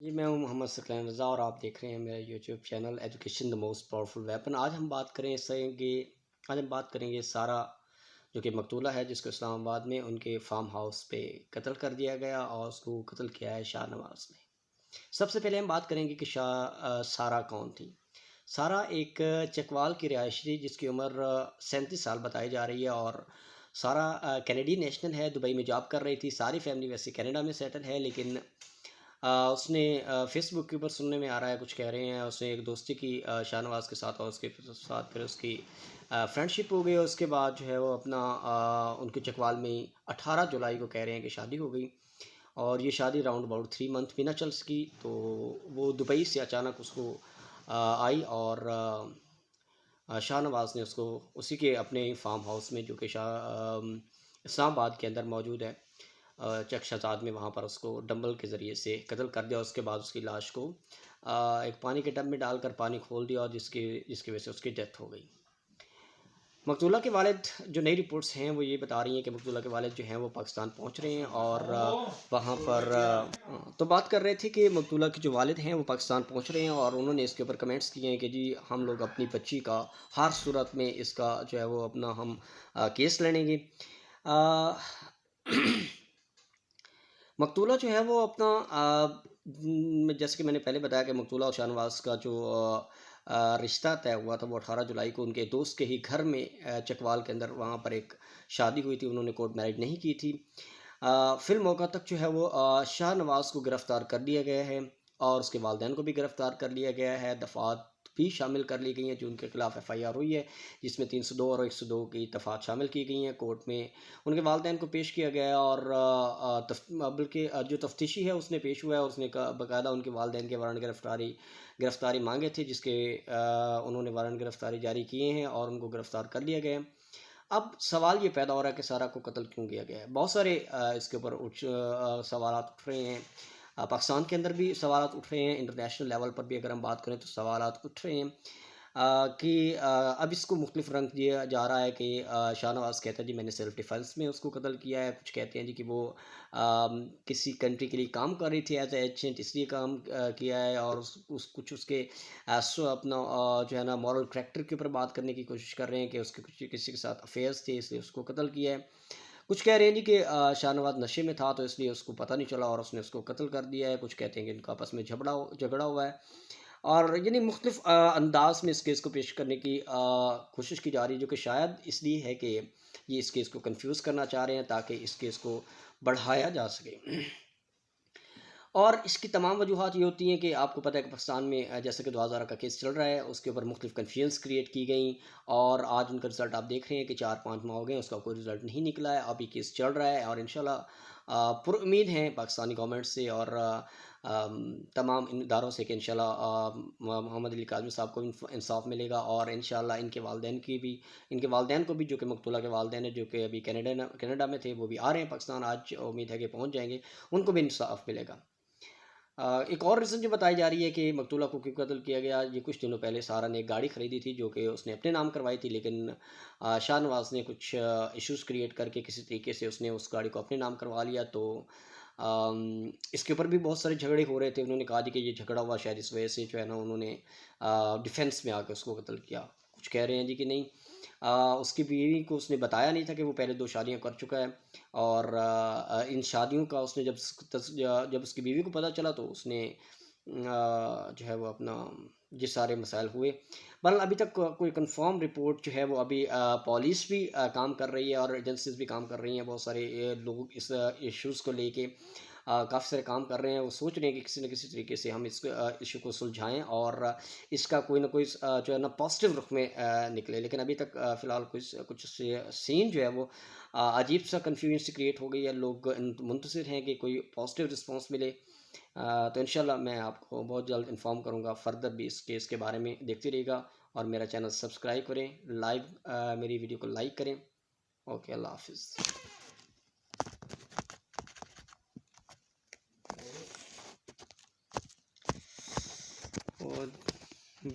जी, मैं हूँ मोहम्मद सकलैन रज़ा और आप देख रहे हैं मेरा YouTube channel education the most powerful weapon. आज हम बात करेंगे सारा जो कि मकतूला है, जिसको इस्लामाबाद में उनके फार्म हाउस पे कत्ल कर दिया गया और उसको कत्ल किया है शाहनवाज़ ने। सबसे पहले हम बात करेंगे कि सारा कौन थी। सारा एक चकवाल की रिहायशी थी जिसकी उम्र 37 साल बताई जा रही है और सारा कैनेडियन नेशनल है, दुबई में जॉब कर रही थी। सारी फैमिली वैसे कनाडा में सेटल है, लेकिन उसने फ़ेसबुक के ऊपर सुनने में आ रहा है, कुछ कह रहे हैं उसने एक दोस्ती की शाहनवाज़ के साथ और उसके साथ फिर उसकी फ्रेंडशिप हो गई और उसके बाद जो है वो अपना उनके चकवाल में ही 18 जुलाई को कह रहे हैं कि शादी हो गई। और ये शादी राउंड अबाउट 3 मंथ भी ना चल सकी, तो वो दुबई से अचानक उसको आई और शाहनवाज़ ने उसको उसी के अपने फार्म हाउस में जो कि इस्लामाबाद के अंदर मौजूद है, चक शहजाद में, वहाँ पर उसको डंबल के ज़रिए से कत्ल कर दिया। उसके बाद उसकी लाश को एक पानी के टब में डालकर पानी खोल दिया और जिसकी जिसकी वजह से उसकी डेथ हो गई। मकतूला के वालिद, जो नई रिपोर्ट्स हैं वो ये बता रही हैं कि मकतूला के वालिद जो हैं वो पाकिस्तान पहुँच रहे हैं और वहाँ पर तो बात कर रहे थे कि मकतूला के जो वालिद हैं वो पाकिस्तान पहुँच रहे हैं और उन्होंने इसके ऊपर कमेंट्स किए हैं कि जी हम लोग अपनी बच्ची का हर सूरत में इसका जो है वो अपना हम केस लड़ेंगे। अ, मकतूला जो है वो अपना जैसे कि मैंने पहले बताया कि मकतूला और शाहनवाज़ का जो रिश्ता तय हुआ था वो 18 जुलाई को उनके दोस्त के ही घर में, चकवाल के अंदर वहाँ पर एक शादी हुई थी। उन्होंने कोर्ट मैरिज नहीं की थी। फिर मौका तक जो है वो शाहनवाज़ को गिरफ़्तार कर लिया गया है और उसके वालिदैन को भी गिरफ़्तार कर लिया गया है। दफ़ात भी शामिल कर ली गई हैं जो उनके खिलाफ़ एफ़आईआर हुई है, जिसमें 302 और 102 की दफ़ात शामिल की गई हैं। कोर्ट में उनके वालिदैन को पेश किया गया है और बल्कि जो तफ्तीशी है उसने पेश हुआ है और उसने बाकायदा उनके वालिदैन के वारंट गिरफ़्तारी मांगे थे, जिसके उन्होंने वारंट गिरफ़्तारी जारी किए हैं और उनको गिरफ़्तार कर लिया गया है। अब सवाल ये पैदा हो रहा है कि सारा को कत्ल क्यों किया गया है? बहुत सारे इसके ऊपर सवालात उठ रहे हैं। पाकिस्तान के अंदर भी सवालात उठ रहे हैं, इंटरनेशनल लेवल पर भी अगर हम बात करें तो सवालात उठ रहे हैं कि अब इसको मुख्तलिफ रंग दिया जा रहा है कि शाहनवाज़ कहता है जी मैंने सेल्फ डिफेंस में उसको कत्ल किया है। कुछ कहते हैं जी कि वो किसी कंट्री के लिए काम कर रही थी एज़ ए एजेंट, इसलिए काम किया है और उस कुछ उसके अपना जो है ना मॉरल करैक्टर के ऊपर बात करने की कोशिश कर रहे हैं कि उसके कुछ किसी के साथ अफेयर्स थे इसलिए उसको कत्ल किया है। कुछ कह रहे हैं जी कि शाहनवाज़ नशे में था तो इसलिए उसको पता नहीं चला और उसने उसको कत्ल कर दिया है। कुछ कहते हैं कि इनका आपस में झगड़ा हुआ है और यानी मुख्तलिफ अंदाज में इस केस को पेश करने की कोशिश की जा रही है, जो कि शायद इसलिए है कि ये इस केस को कंफ्यूज करना चाह रहे हैं ताकि इस केस को बढ़ाया जा सके। और इसकी तमाम वजूहत ये होती हैं कि आपको पता है कि पाकिस्तान में जैसे कि 2000 का केस चल रहा है, उसके ऊपर मुख्तलिफ कन्फ्यूजन्स क्रिएट की गई और आज उनका रिज़ल्ट आप देख रहे हैं कि 4-5 माह हो गए, उसका कोई रिज़ल्ट नहीं निकला है। अभी केस चल रहा है और इंशाल्लाह पुरुम्मीद हैं पाकिस्तानी गवर्नमेंट से और तमाम इन इदारों से कि इंशाल्लाह मोहम्मद अली काज़मी साहब को इंसाफ मिलेगा और इंशाल्लाह इनके वालिदैन को भी, जो कि मकतूला के वालिदैन हैं, जो कि अभी कनाडा में थे, वो भी आ रहे हैं पाकिस्तान। आज उम्मीद है कि पहुँच जाएँगे, उनको भी इंसाफ मिलेगा। एक और रीज़न जो बताई जा रही है कि मकतूला को क्यों कत्ल किया गया, ये कुछ दिनों पहले सारा ने एक गाड़ी खरीदी थी जो कि उसने अपने नाम करवाई थी, लेकिन शाहनवाज़ ने कुछ इश्यूज़ क्रिएट करके किसी तरीके से उसने उस गाड़ी को अपने नाम करवा लिया। तो इसके ऊपर भी बहुत सारे झगड़े हो रहे थे। उन्होंने कहा जी कि ये झगड़ा हुआ शायद इस वजह से जो है ना उन्होंने डिफेंस में आके उसको कत्ल किया। कुछ कह रहे हैं जी कि नहीं, उसकी बीवी को उसने बताया नहीं था कि वो पहले 2 शादियाँ कर चुका है और इन शादियों का उसने जब उसकी बीवी को पता चला तो उसने जो है वो अपना ये सारे मसाइल हुए। बहरहाल अभी तक कोई कन्फर्म रिपोर्ट जो है वो अभी पुलिस भी काम कर रही है और एजेंसीज़ भी काम कर रही हैं। बहुत सारे लोग इस इश्यूज़ को लेके काफ़ी सारे काम कर रहे हैं। वो सोच रहे हैं कि किसी न किसी तरीके से हम इस इश्यू को सुलझाएँ और इसका कोई ना कोई जो है ना पॉज़िटिव रुख में निकले। लेकिन अभी तक फ़िलहाल कुछ सीन जो है वो अजीब-सा कन्फ्यूजन सी क्रिएट हो गई है। लोग मुंतज़िर हैं कि कोई पॉज़िटिव रिस्पॉन्स मिले। तो इंशाल्लाह मैं आपको बहुत जल्द इन्फॉर्म करूँगा। फ़र्दर भी इस केस के बारे में देखते रहिएगा और मेरा चैनल सब्सक्राइब करें, मेरी वीडियो को लाइक करें। ओके, अल्लाह हाफ़िज़। और